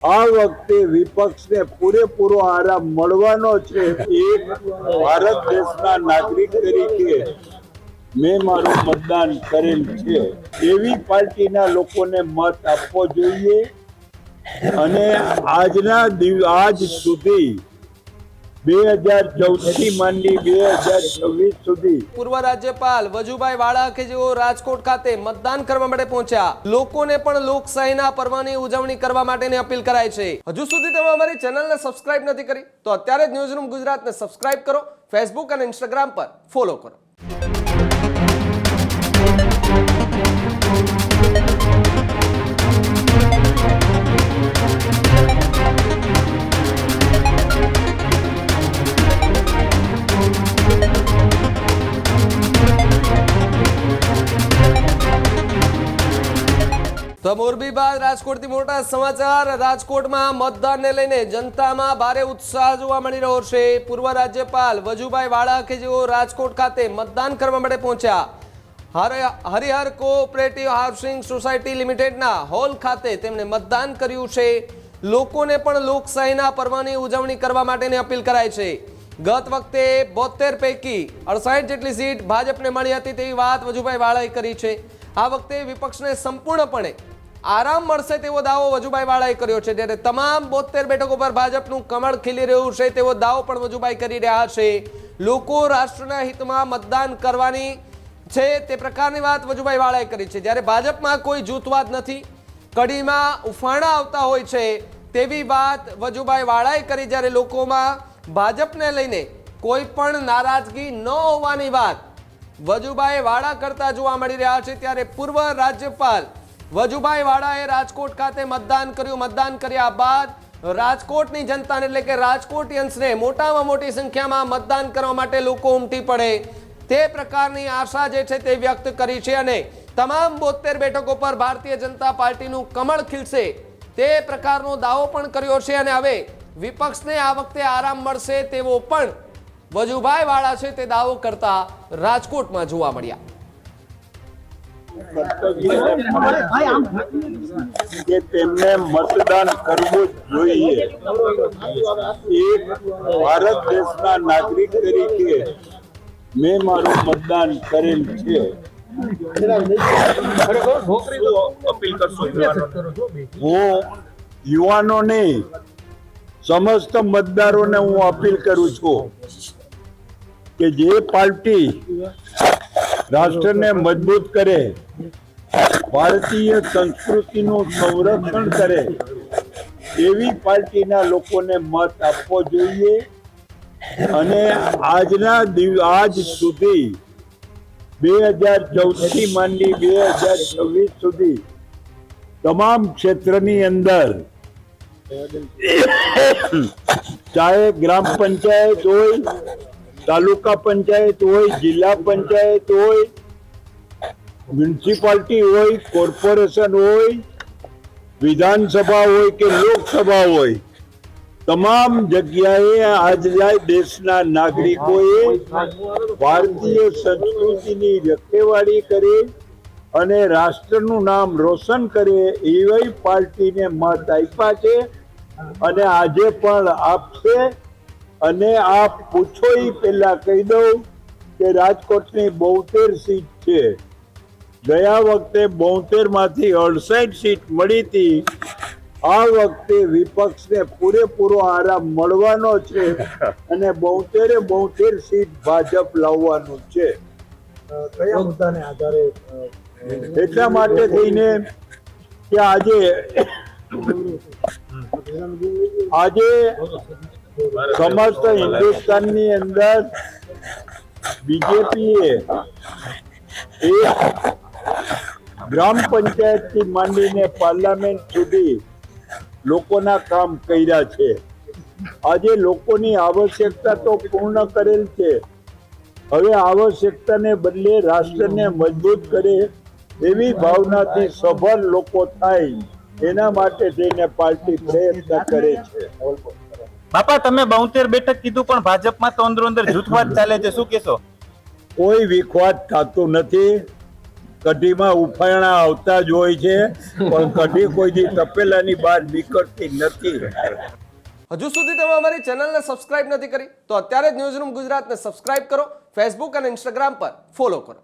આ વખતે વિપક્ષને પૂરેપૂરો આરામ મળવાનો છે। એક ભારત દેશના નાગરિક તરીકે મેં મારું મતદાન કરેલ છે એવી પાર્ટીના લોકોને મત આપવો જોઈએ અને આજ સુધી 2014 થી માંડી 2026 સુધી પૂર્વ રાજ્યપાલ વજુભાઈ વાળા કે જેઓ રાજકોટ ખાતે મતદાન કરવા માટે પહોંચ્યા, લોકોને પણ લોકશાહીના પર્વની ઉજવણી કરવા માટેની અપીલ કરાઈ છે। હજુ સુધી તમે અમારી ચેનલને સબસ્ક્રાઇબ નથી કરી તો અત્યારે જ ન્યૂઝરૂમ ગુજરાતને સબસ્ક્રાઇબ કરો, ફેસબુક અને ઇન્સ્ટાગ્રામ પર ફોલો કરો। તો મોરબી બાદ રાજકોટથી મોટા સમાચાર। રાજકોટમાં મતદાનને લઈને જનતામાં ભારે ઉત્સાહ જોવા મળી રહ્યો છે। પૂર્વ રાજ્યપાલ વજુભાઈ વાળા કે જેઓ રાજકોટ ખાતે મતદાન કરવા માટે પહોંચ્યા, હરિહર કોઓપરેટિવ હાઉસિંગ સોસાયટી લિમિટેડના હોલ ખાતે તેમણે મતદાન કર્યું છે। લોકોને પણ લોકશાહીના પર્વની ઉજવણી કરવા માટેની અપીલ કરાઈ છે। ગત વખતે 72 પૈકી 68 જેટલી સીટ ભાજપને મળી હતી તેવી વાત વજુભાઈ વાળાએ કરી છે। આ વખતે વિપક્ષને સંપૂર્ણપણે આરામ મળશે તેવો દાવો વજુભાઈ વાળાએ કર્યો છે, ત્યારે તમામ 72 બેઠકો પર ભાજપનું કમળ ખીલી રહ્યું છે તેવો દાવો પણ વજુભાઈ કરી રહ્યા છે। લોકો રાષ્ટ્રના હિતમાં મતદાન કરવાની છે તે પ્રકારની વાત વજુભાઈ વાળાએ કરી છે। જ્યારે ભાજપમાં કોઈ જૂથવાદ નથી, કડીમાં ઉફાણા આવતા હોય છે તેવી વાત વજુભાઈ વાળાએ કરી। જ્યારે લોકોમાં ભાજપને લઈને કોઈ પણ નારાજગી ન હોવાની વાત વજુભાઈ વાળા કરતા જોવા મળી રહ્યા છે। ત્યારે પૂર્વ રાજ્યપાલ વજુભાઈ વાળાએ રાજકોટ ખાતે મતદાન કર્યું। મતદાન કર્યા બાદ રાજકોટની જનતાને એટલે કે રાજકોટિયન્સને મોટામાં મોટી સંખ્યામાં મતદાન કરવા માટે લોકો ઉમટી પડે તે પ્રકારની આશા જે છે તે વ્યક્ત કરી છે અને તમામ 72 બેઠકો પર ભારતીય જનતા પાર્ટીનું કમળ ખીલશે તે પ્રકારનો દાવો પણ કર્યો છે અને હવે વિપક્ષને આ વખતે આરામ મળશે તેવો પણ વજુભાઈ વાળા છે તે દાવો કરતા રાજકોટમાં જોવા મળ્યા। કે તેમને મતદાન કરવું જોઈએ। એક ભારત દેશના નાગરિક તરીકે મેં મારું મતદાન કરેલ છે। હું યુવાનોને સમસ્ત મતદારોને હું અપીલ કરું છું કે જે પાર્ટી રાષ્ટ્રને મજબૂત કરે, ભારતીય સંસ્કૃતિનું સંરક્ષણ કરે એવી પાર્ટીના લોકોને મત આપવો જોઈએ અને આજ સુધી 2014 થી માંડી 2026 સુધી તમામ ક્ષેત્રની અંદર ચાહે ગ્રામ પંચાયત હોય, તાલુકા પંચાયત હોય, જિલ્લા પંચાયત હોય, મ્યુનિસિપાલિટી હોય, કોર્પોરેશન હોય, વિધાનસભા હોય કે લોકસભા હોય, તમામ જગ્યાએ આજના દેશના નાગરિકોએ ભારતીય સંસ્કૃતિની રખેવાળી કરે અને રાષ્ટ્રનું નામ રોશન કરે એવી પાર્ટીને મત આપ્યા છે અને આજે પણ આપશે। અને આપ પૂછો એ પહેલા કહી દઉં કે રાજકોટની 72 સીટ છે। ગયા વખતે 72 માંથી 68 સીટ મળી હતી। આ વખતે વિપક્ષને પૂરેપૂરો આરામ મળવાનો છે અને 72 સીટ ભાજપ લાવવાનું છે। કયા મુદ્દાને આધારે? એટલા માટે થઈને કે આજે સમસ્ત હિન્દુસ્તાનની અંદર બીજેપીએ એક ગ્રામ પંચાયત થી માંડીને પાર્લામેન્ટ સુધી લોકોના કામ કર્યા છે। આજે લોકોની આવશ્યકતા તો પૂર્ણ કરેલ છે, હવે આવશ્યકતાને બદલે રાષ્ટ્રને મજબૂત કરે એવી ભાવનાથી સભર લોકો થાય એના માટે થઈને પાર્ટી પ્રયત્ન કરે છે। બાપા, તમે 72 બેઠક કીધું પણ ભાજપમાં તો અંદરો અંદર જૂથવાદ ચાલે છે, શું કહેશો? કોઈ વિખવાદ થતો નથી। કઢીમાં ઉફાણા આવતા જ હોય છે, પણ કઢી કોઈથી તપેલાની બહાર નીકળતી નથી. હજુ સુધી તમે અમારી ચેનલને સબસ્ક્રાઇબ નથી કરી તો અત્યારે જ ન્યૂઝરૂમ ગુજરાતને સબસ્ક્રાઇબ કરો, ફેસબુક અને ઇન્સ્ટાગ્રામ પર ફોલો કરો.